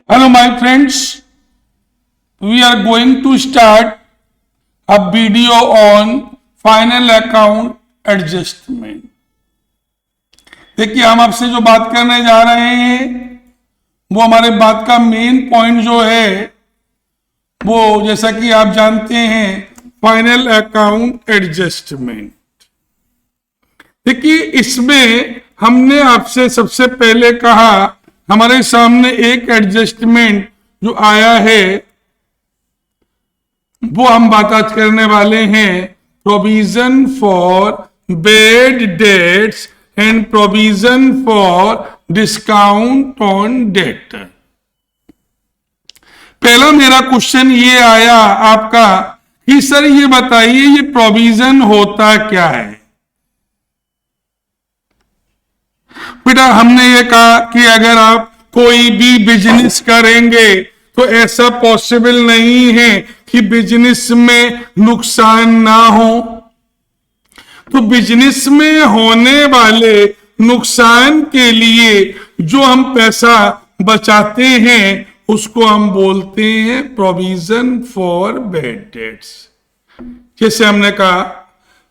Hello my friends, we are going to start a video on final account adjustment. देखिए हम आपसे जो बात करने जा रहे हैं वो हमारे बात का मेन पॉइंट जो है वो जैसा कि आप जानते हैं फाइनल अकाउंट एडजस्टमेंट। देखिए इसमें हमने आपसे सबसे पहले कहा हमारे सामने एक एडजस्टमेंट जो आया है वो हम बात आज करने वाले हैं provision for bad debts and provision for discount on debt. पहला मेरा क्वेश्चन ये आया आपका कि सर ये बताइए ये प्रोविजन होता क्या है। बेटा हमने ये कहा कि अगर आप कोई भी बिजनेस करेंगे तो ऐसा पॉसिबल नहीं है कि बिजनेस में नुकसान ना हो। तो बिजनेस में होने वाले नुकसान के लिए जो हम पैसा बचाते हैं उसको हम बोलते हैं प्रोविजन फॉर बैड डेट्स। जैसे हमने कहा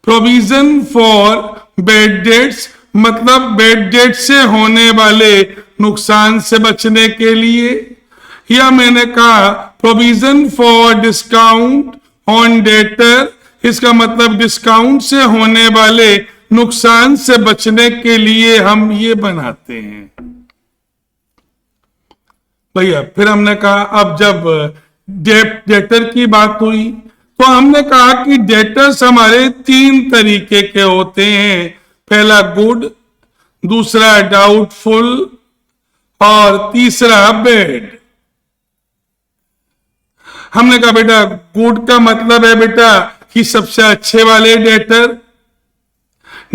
प्रोविजन फॉर बैड डेट्स मतलब बैड डेट से होने वाले नुकसान से बचने के लिए, या मैंने कहा provision for discount on debtor, इसका मतलब डिस्काउंट से होने वाले नुकसान से बचने के लिए हम ये बनाते हैं भैया। फिर हमने कहा अब जब डेटर की बात हुई तो हमने कहा कि डेटर्स हमारे तीन तरीके के होते हैं, पहला गुड, दूसरा डाउटफुल और तीसरा बैड। हमने कहा बेटा गुड का मतलब है बेटा कि सबसे अच्छे वाले डेटर,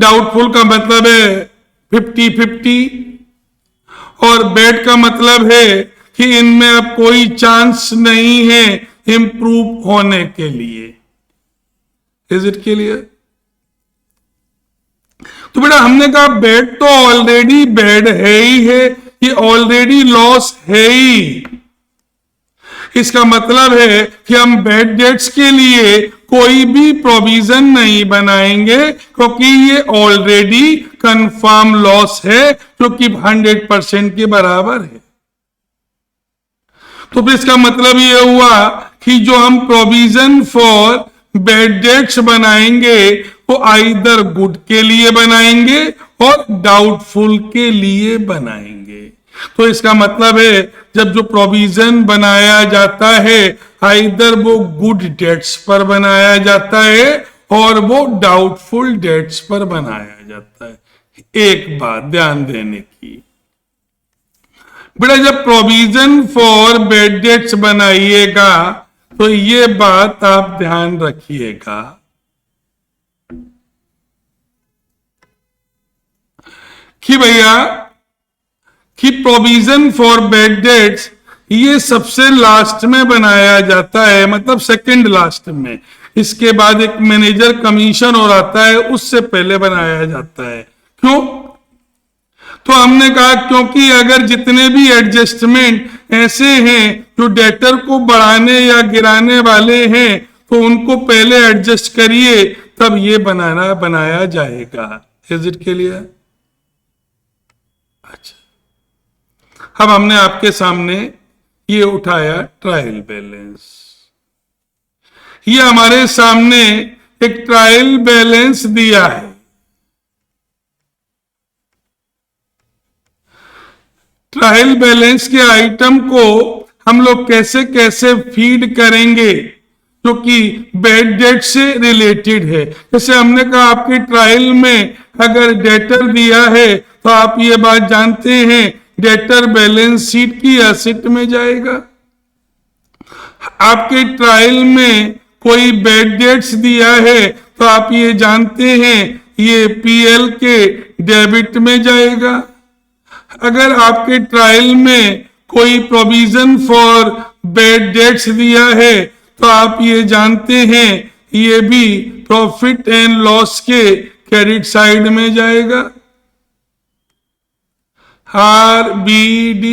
डाउटफुल का मतलब है 50-50 और बैड का मतलब है कि इनमें अब कोई चांस नहीं है इंप्रूव होने के लिए। Is it clear? तो बेटा हमने कहा बैड तो ऑलरेडी बैड है ही है, ये ऑलरेडी लॉस है ही। इसका मतलब है कि हम बैड डेट्स के लिए कोई भी प्रोविजन नहीं बनाएंगे क्योंकि ये ऑलरेडी कंफर्म लॉस है जो कि 100% के बराबर है। तो फिर इसका मतलब ये हुआ कि जो हम प्रोविजन फॉर बैड डेट्स बनाएंगे वो आइदर गुड के लिए बनाएंगे और डाउटफुल के लिए बनाएंगे। तो इसका मतलब है जब जो प्रोविजन बनाया जाता है आइदर वो गुड डेट्स पर बनाया जाता है और वो डाउटफुल डेट्स पर बनाया जाता है। एक बात ध्यान देने की बेटा, जब प्रोविजन फॉर बैड डेट्स बनाइएगा तो ये बात आप ध्यान रखिएगा कि भैया कि प्रोविजन फॉर बैड डेट्स ये सबसे लास्ट में बनाया जाता है, मतलब सेकंड लास्ट में। इसके बाद एक मैनेजर कमीशन और आता है, उससे पहले बनाया जाता है। क्यों? तो हमने कहा क्योंकि अगर जितने भी एडजस्टमेंट ऐसे हैं जो डेटर को बढ़ाने या गिराने वाले हैं तो उनको पहले एडजस्ट करिए तब ये बनाया जाएगा। Is it clear? अच्छा, अब हमने आपके सामने ये उठाया ट्रायल बैलेंस। ये हमारे सामने एक ट्रायल बैलेंस दिया है। ट्रायल बैलेंस के आइटम को हम लोग कैसे कैसे फीड करेंगे जो कि बैड डेट से रिलेटेड है। जैसे हमने कहा आपके ट्रायल में अगर डेटर दिया है तो आप ये बात जानते हैं डेटर बैलेंस शीट की एसेट में जाएगा। आपके ट्रायल में कोई बैड डेट्स दिया है तो आप ये जानते हैं ये पीएल के डेबिट में जाएगा। अगर आपके ट्रायल में कोई प्रोविजन फॉर बैड डेट्स दिया है तो आप ये जानते हैं ये भी प्रॉफिट एंड लॉस के क्रेडिट साइड में जाएगा। RBD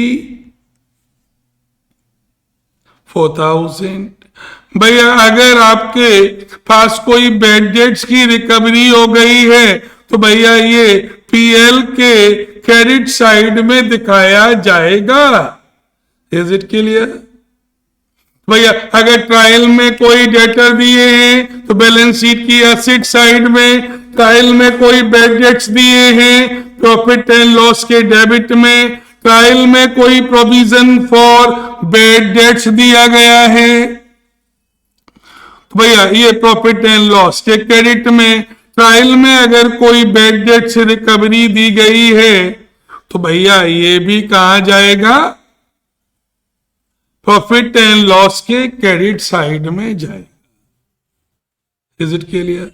4,000। भैया अगर आपके पास कोई बैड डेट्स की रिकवरी हो गई है तो भैया ये पीएल के क्रेडिट साइड में दिखाया जाएगा। Is it clear? भैया अगर ट्रायल में कोई डेटर दिए हैं तो बैलेंस शीट की एसेट साइड में, ट्रायल में कोई बैड डेट्स दिए हैं प्रॉफिट एंड लॉस के डेबिट में, ट्रायल में कोई प्रोविजन फॉर बैड डेट्स दिया गया है तो भैया ये प्रॉफिट एंड लॉस के क्रेडिट में, ट्रायल में अगर कोई बैड डेट्स रिकवरी दी गई है तो भैया ये भी कहा जाएगा, प्रॉफिट एंड लॉस के क्रेडिट साइड में जाएगा। Is it clear?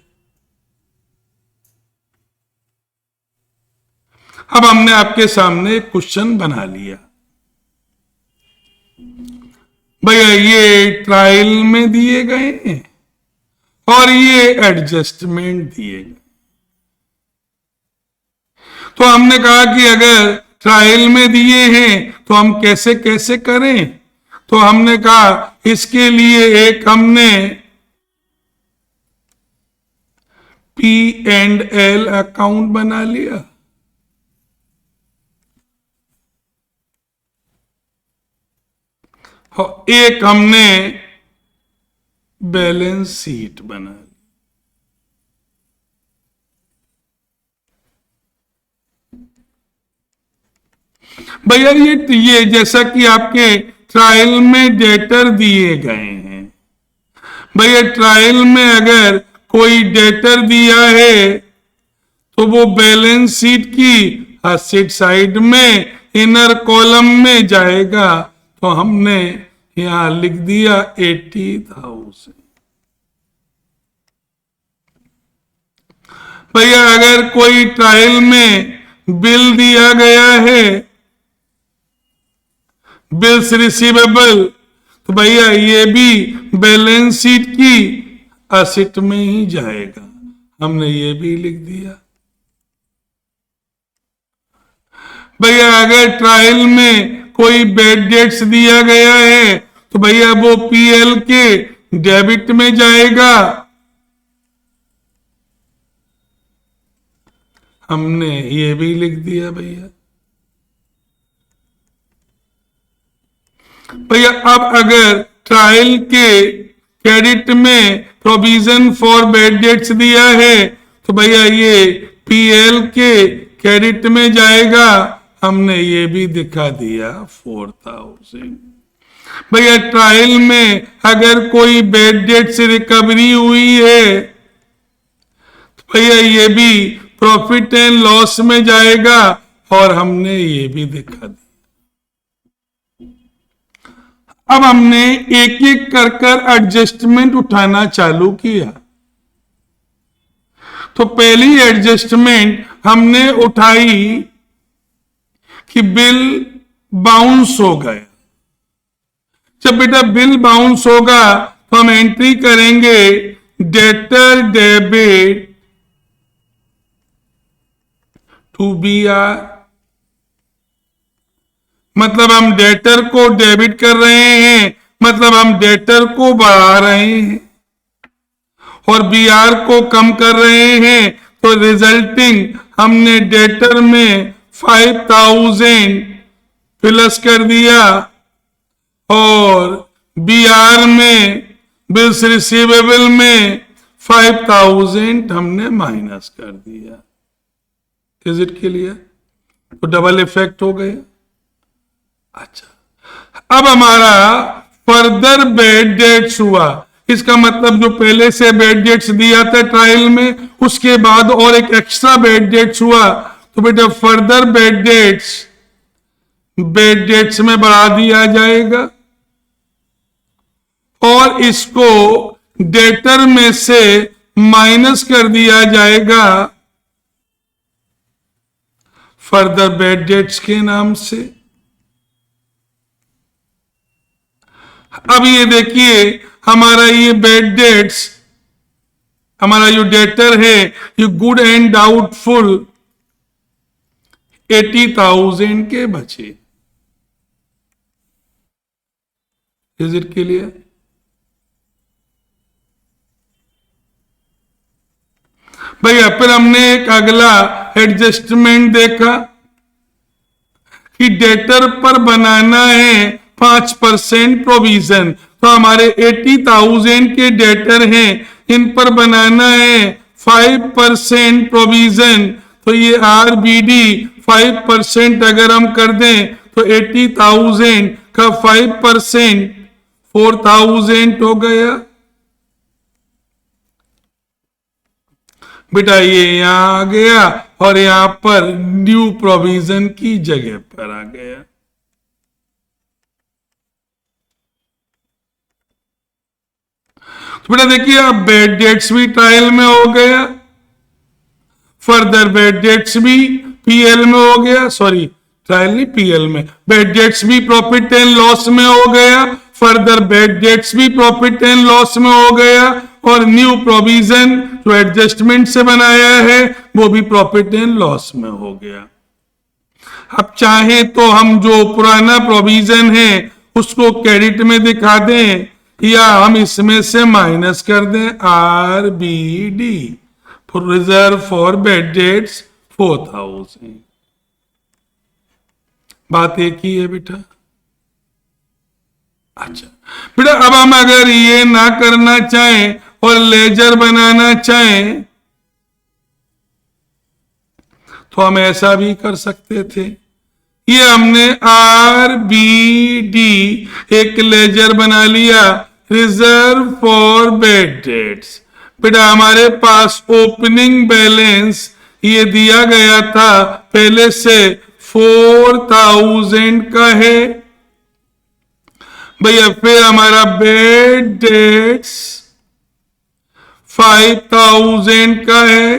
अब हमने आपके सामने एक क्वेश्चन बना लिया। भैया ये ट्रायल में दिए गए हैं और ये एडजस्टमेंट दिए गए। तो हमने कहा कि अगर ट्रायल में दिए हैं तो हम कैसे कैसे करें, तो हमने कहा इसके लिए एक हमने P&L अकाउंट बना लिया, और एक हमने बैलेंस शीट बना ली। भैया ये जैसा कि आपके ट्रायल में डेटर दिए गए हैं, भैया ट्रायल में अगर कोई डेटर दिया है तो वो बैलेंस शीट की एसेट साइड में इनर कॉलम में जाएगा। तो हमने यहां लिख दिया 80,000। भैया अगर कोई ट्रायल में बिल दिया गया है, बिल्स रिसीवेबल, तो भैया ये भी बैलेंस शीट की एसेट में ही जाएगा। हमने ये भी लिख दिया। भैया अगर ट्रायल में कोई बैड डेट्स दिया गया है तो भैया वो पीएल के डेबिट में जाएगा। हमने ये भी लिख दिया भैया। भैया अब अगर ट्रायल के क्रेडिट में प्रोविजन फॉर बैड डेट्स दिया है तो भैया ये पीएल के क्रेडिट में जाएगा। हमने ये भी दिखा दिया 4,000। भैया ट्रायल में अगर कोई बैड डेट से रिकवरी हुई है तो भैया ये भी प्रॉफिट एंड लॉस में जाएगा, और हमने ये भी दिखा दिया। अब हमने एक एक कर कर एडजस्टमेंट उठाना चालू किया। तो पहली एडजस्टमेंट हमने उठाई कि बिल बाउंस हो गया। जब बेटा बिल बाउंस होगा तो हम एंट्री करेंगे डेटर डेबिट टू BR, मतलब हम डेटर को डेबिट कर रहे हैं, मतलब हम डेटर को बढ़ा रहे हैं और BR को कम कर रहे हैं। तो रिजल्टिंग हमने डेटर में 5,000 प्लस कर दिया और BR में बिल्स रिसीवेबल में 5,000 हमने माइनस कर दिया। Is it clear? तो डबल इफेक्ट हो गया। अच्छा, अब हमारा फर्दर बैड डेट्स हुआ। इसका मतलब जो पहले से बैड डेट्स दिया था ट्रायल में, उसके बाद और एक एक्स्ट्रा बैड डेट्स हुआ। तो बेटा फर्दर बैड डेट्स में बढ़ा दिया जाएगा और इसको डेटर में से माइनस कर दिया जाएगा फर्दर बैड डेट्स के नाम से। अब ये देखिए हमारा ये बैड डेट्स, हमारा जो डेटर है ये गुड एंड डाउटफुल 80,000 के बचे। Is it clear? भैया फिर हमने एक अगला एडजस्टमेंट देखा कि डेटर पर बनाना है 5% प्रोविजन। तो हमारे 80,000 के डेटर हैं, इन पर बनाना है 5% प्रोविजन। तो ये RBD 5% अगर हम कर दें तो 80,000 का 5% 4,000 हो गया। बेटा ये यहां आ गया और यहां पर न्यू प्रोविजन की जगह पर आ गया। तो बेटा देखिए अब बैड डेट्स भी ट्रायल में हो गया, फर्दर बैड डेट्स भी PL में हो गया, सॉरी ट्रायल नहीं PL में, बैड डेट्स भी प्रॉफिट एंड लॉस में हो गया, फर्दर बैड डेट्स भी प्रॉफिट एंड लॉस में हो गया, और न्यू प्रोविजन जो एडजस्टमेंट से बनाया है वो भी प्रॉफिट एंड लॉस में हो गया। अब चाहे तो हम जो पुराना प्रोविजन है उसको क्रेडिट में दिखा दें या हम इसमें से माइनस कर दें RBD, reserve for bad dates 4,000। बात एक ही है बेटा। अच्छा बेटा अब हम अगर ये ना करना चाहें और लेजर बनाना चाहें तो हम ऐसा भी कर सकते थे। ये हमने RBD एक लेजर बना लिया, रिजर्व फॉर बैड डेट्स। बेटा हमारे पास ओपनिंग बैलेंस ये दिया गया था पहले से 4,000 का है भैया, फिर हमारा बैड डेट्स 5,000 का है,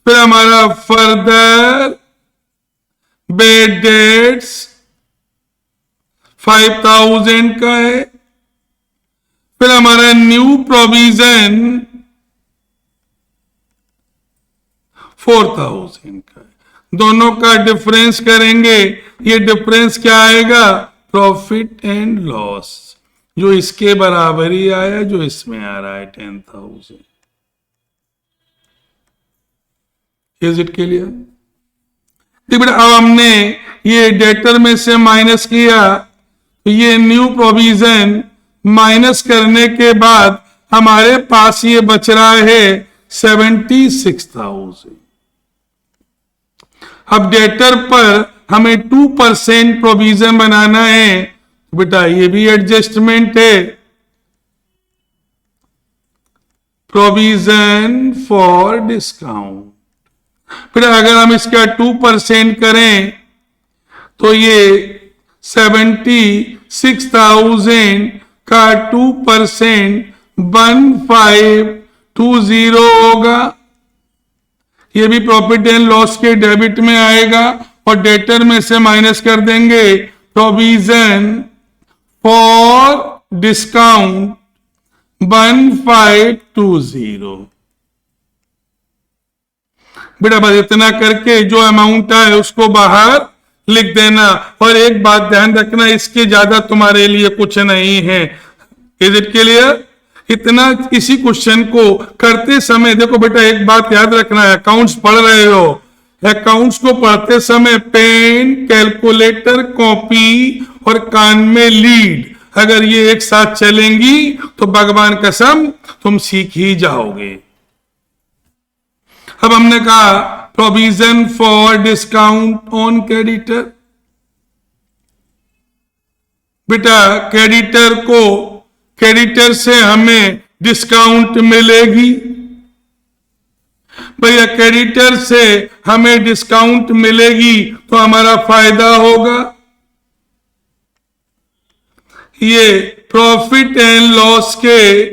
फिर हमारा फर्दर बैड डेट्स 5,000 का है, फिर हमारा न्यू प्रोविजन 4,000 का है। दोनों का डिफरेंस करेंगे, ये डिफरेंस क्या आएगा? प्रॉफिट एंड लॉस, जो इसके बराबर ही आया जो इसमें आ रहा है 10,000। Is it clear? बेटा अब हमने ये डेटर में से माइनस किया तो ये न्यू प्रोविजन माइनस करने के बाद हमारे पास ये बच रहा है 76,000। अब डेटर पर हमें 2% प्रोविजन बनाना है, बेटा ये भी एडजस्टमेंट है, प्रोविजन फॉर डिस्काउंट। फिर अगर हम इसका 2% करें तो ये 76,000 का 2% 1520 होगा। ये भी प्रॉफिट एंड लॉस के डेबिट में आएगा और डेटर में से माइनस कर देंगे प्रोविजन फॉर डिस्काउंट 1520। बेटा बस इतना करके जो अमाउंट आए उसको बाहर लिख देना। और एक बात ध्यान रखना, इसके ज्यादा तुम्हारे लिए कुछ नहीं है। Is it clear? इतना किसी क्वेश्चन को करते समय देखो बेटा एक बात याद रखना है, अकाउंट्स पढ़ रहे हो, अकाउंट्स को पढ़ते समय पेन, कैलकुलेटर, कॉपी और कान में लीड अगर ये एक साथ चलेंगी तो भगवान कसम तुम सीख ही जाओगे। अब हमने कहा provision for discount on creditor. बेटा क्रेडिटर से हमें डिस्काउंट मिलेगी। भैया क्रेडिटर से हमें डिस्काउंट मिलेगी तो हमारा फायदा होगा। ये प्रॉफिट एंड लॉस के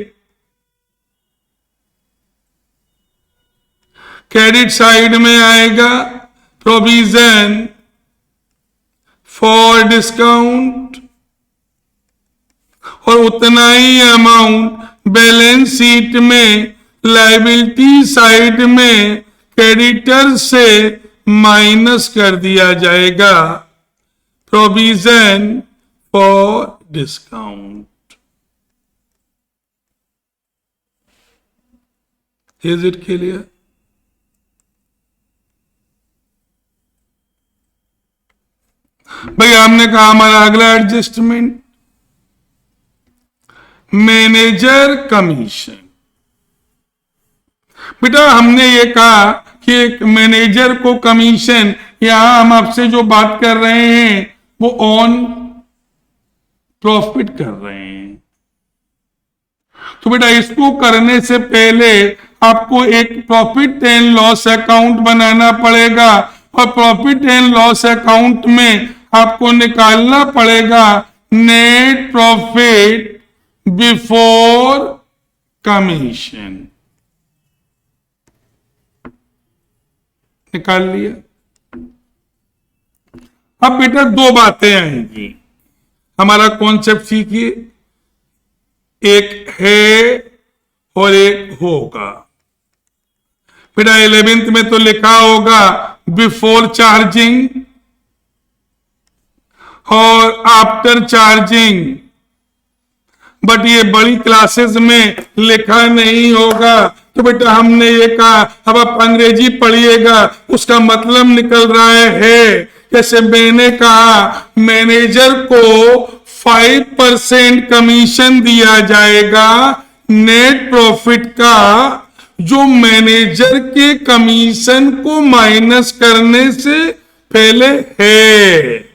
क्रेडिट साइड में आएगा प्रोविजन फॉर डिस्काउंट, और उतना ही अमाउंट बैलेंस शीट में लायबिलिटी साइड में क्रेडिटर से माइनस कर दिया जाएगा provision for discount. Is it clear? भैया हमने कहा हमारा अगला एडजस्टमेंट मैनेजर कमीशन। बेटा हमने ये कहा कि एक मैनेजर को कमीशन, यहां हम आपसे जो बात कर रहे हैं वो ऑन प्रॉफिट कर रहे हैं। तो बेटा इसको करने से पहले आपको एक प्रॉफिट एंड लॉस अकाउंट बनाना पड़ेगा और प्रॉफिट एंड लॉस अकाउंट में आपको निकालना पड़ेगा नेट प्रॉफिट बिफोर कमीशन। निकाल लिया। अब बेटा दो बातें आएंगी, हमारा कॉन्सेप्ट सीखिए, एक है और एक होगा। बेटा 11th में तो लिखा होगा बिफोर चार्जिंग और आफ्टर चार्जिंग, बट ये बड़ी क्लासेस में लिखा नहीं होगा। तो बेटा हमने ये कहा अब आप अंग्रेजी पढ़िएगा, उसका मतलब निकल रहा है। जैसे मैंने कहा मैनेजर को 5% कमीशन दिया जाएगा नेट प्रॉफिट का, जो मैनेजर के कमीशन को माइनस करने से पहले है।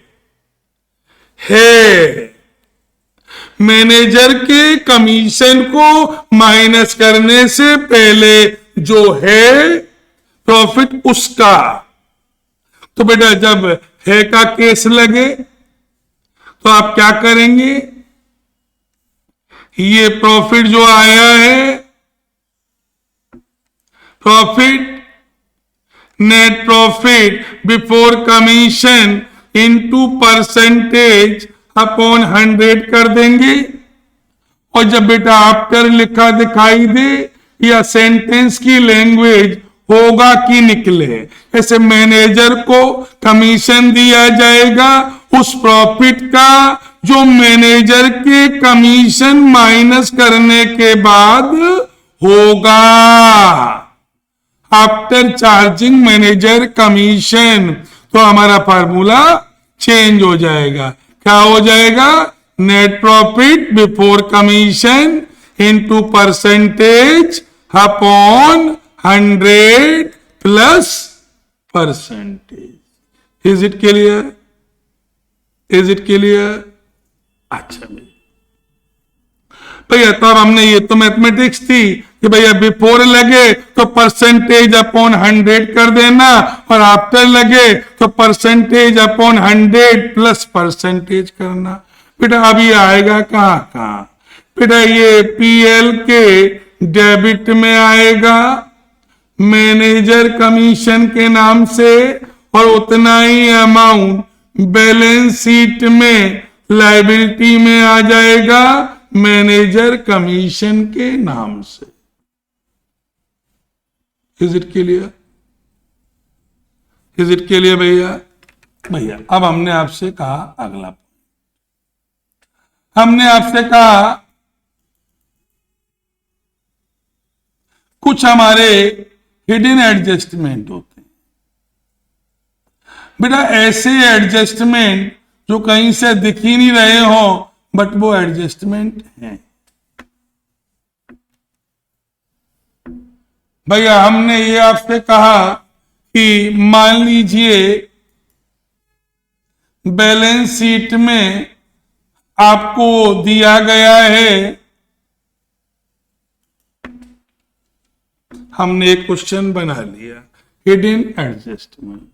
मैनेजर के कमीशन को माइनस करने से पहले जो है प्रॉफिट उसका। तो बेटा जब है का केस लगे तो आप क्या करेंगे, ये प्रॉफिट जो आया है, profit net profit before commission into percentage upon 100 कर देंगे। और जब बेटा आफ्टर लिखा दिखाई दे या सेंटेंस की लैंग्वेज होगा कि निकले, ऐसे मैनेजर को कमीशन दिया जाएगा उस प्रॉफिट का जो मैनेजर के कमीशन माइनस करने के बाद होगा, आफ्टर चार्जिंग मैनेजर कमीशन। तो हमारा फार्मूला चेंज हो जाएगा। क्या हो जाएगा, net profit before commission into percentage upon 100 plus percentage. Is it clear? Is it clear? अच्छा भैया, तो अब हमने, ये तो मैथमेटिक्स थी कि भैया बिफोर लगे तो परसेंटेज अपॉन 100 कर देना और आफ्टर लगे तो परसेंटेज अपॉन 100 प्लस परसेंटेज करना। बेटा अब ये आएगा कहां? बेटा ये पीएल के डेबिट में आएगा मैनेजर कमीशन के नाम से, और उतना ही अमाउंट बैलेंस शीट में लायबिलिटी में आ जाएगा मैनेजर कमीशन के नाम से। Is it clear? Is it clear भैया? भैया अब हमने आपसे कहा अगला, हमने आपसे कहा कुछ हमारे हिडन एडजस्टमेंट होते हैं। बेटा ऐसे एडजस्टमेंट जो कहीं से दिख ही नहीं रहे हो बट वो एडजस्टमेंट है। भैया हमने ये आपसे कहा कि मान लीजिए बैलेंस शीट में आपको दिया गया है, हमने एक क्वेश्चन बना लिया हिडन एडजस्टमेंट।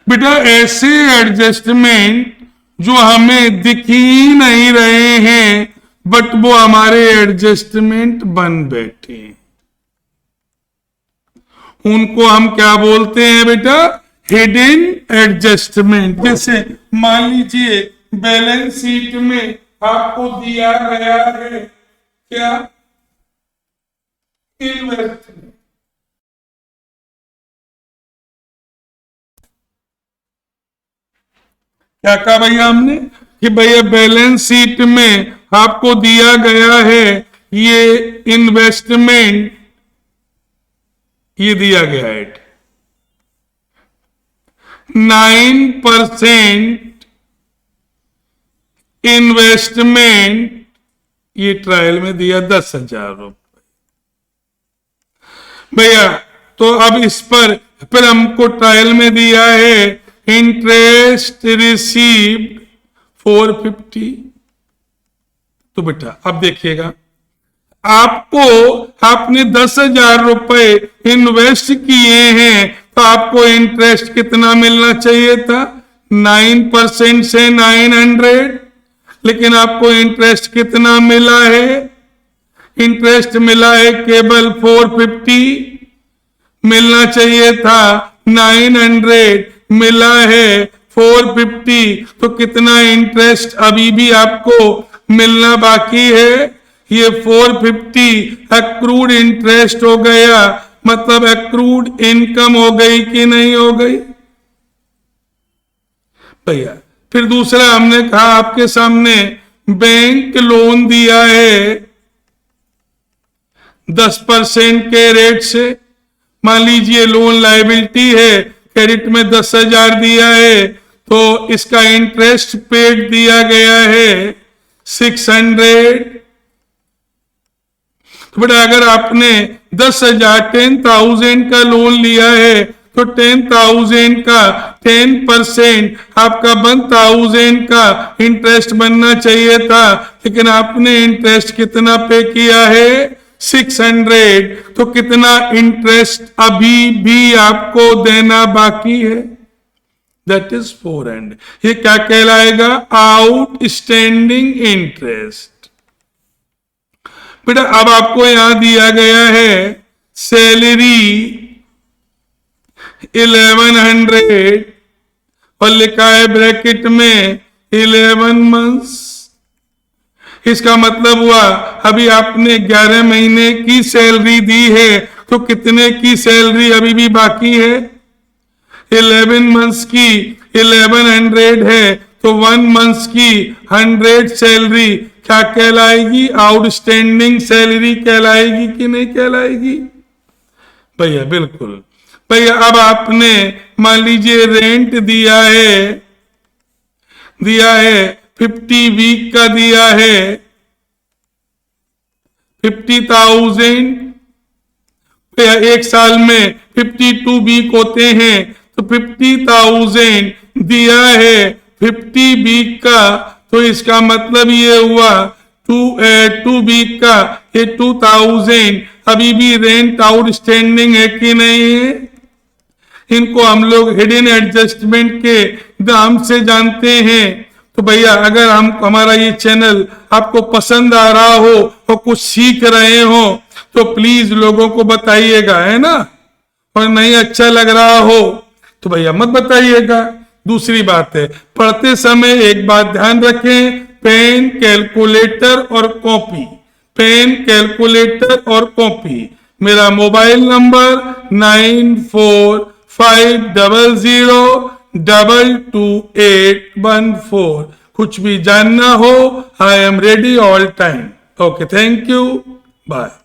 बेटा ऐसे एडजस्टमेंट जो हमें दिख ही नहीं रहे हैं बट वो हमारे एडजस्टमेंट बन बैठे, उनको हम क्या बोलते हैं बेटा, हिडन एडजस्टमेंट। जैसे मान लीजिए बैलेंस शीट में आपको दिया गया है क्या, इन्वेस्टमेंट, क्या कहा भैया हमने कि भैया बैलेंस शीट में आपको दिया गया है ये इन्वेस्टमेंट, ये दिया गया है 9% इन्वेस्टमेंट, ये ट्रायल में दिया 10,000 रुपए भैया। तो अब इस पर फिर हमको ट्रायल में दिया है इंटरेस्ट रिसीव्ड 450। तो बेटा अब देखिएगा, आपको आपने 10,000 रुपए इन्वेस्ट किए हैं तो आपको इंटरेस्ट कितना मिलना चाहिए था? 9% से 900, लेकिन आपको इंटरेस्ट कितना मिला है? इंटरेस्ट मिला है केवल 450, मिलना चाहिए था 900, मिला है 450। तो कितना इंटरेस्ट अभी भी आपको मिलना बाकी है? ये 450 एक्रूड इंटरेस्ट हो गया, मतलब एक्रूड इनकम हो गई कि नहीं हो गई भैया। फिर दूसरा हमने कहा आपके सामने बैंक लोन दिया है 10% के रेट से। मान लीजिए लोन लायबिलिटी है, क्रेडिट में 10,000 दिया है तो इसका इंटरेस्ट पेड दिया गया है 600। तो बेटा अगर आपने 10,000 का लोन लिया है तो 10,000 का 10% आपका 1,000 का इंटरेस्ट बनना चाहिए था, लेकिन आपने इंटरेस्ट कितना पे किया है? 600। तो कितना इंटरेस्ट अभी भी आपको देना बाकी है? That is 400। ये क्या कहलाएगा? Outstanding interest. बेटा अब आपको यहां दिया गया है सैलरी 1100 और लिखा है ब्रैकेट में 11 मंथ्स। इसका मतलब हुआ अभी आपने 11 महीने की सैलरी दी है तो कितने की सैलरी अभी भी बाकी है? 11 मंथ्स की 1100 है तो 1 मंथ्स की 100 सैलरी क्या कहलाएगी? आउटस्टैंडिंग सैलरी कहलाएगी कि नहीं कहलाएगी भैया? बिल्कुल भैया। अब आपने मान लीजिए रेंट दिया है 50 वीक का दिया है 50,000। एक साल में 52 वीक होते हैं तो 50,000 दिया है 50 वीक का, तो इसका मतलब ये हुआ 2 वीक का ये 2,000 अभी भी रेंट आउटस्टैंडिंग है कि नहीं है? इनको हम लोग हिडन एडजस्टमेंट के नाम से जानते हैं। तो भैया अगर हमारा ये चैनल आपको पसंद आ रहा हो और कुछ सीख रहे हो तो प्लीज लोगों को बताइएगा, है ना। और नहीं अच्छा लग रहा हो तो भैया मत बताइएगा। दूसरी बात है, पढ़ते समय एक बात ध्यान रखें, पेन, कैलकुलेटर और कॉपी, पेन, कैलकुलेटर और कॉपी। मेरा मोबाइल नंबर 9450022814। कुछ भी जानना हो, I am ready all time. Okay, thank you, bye.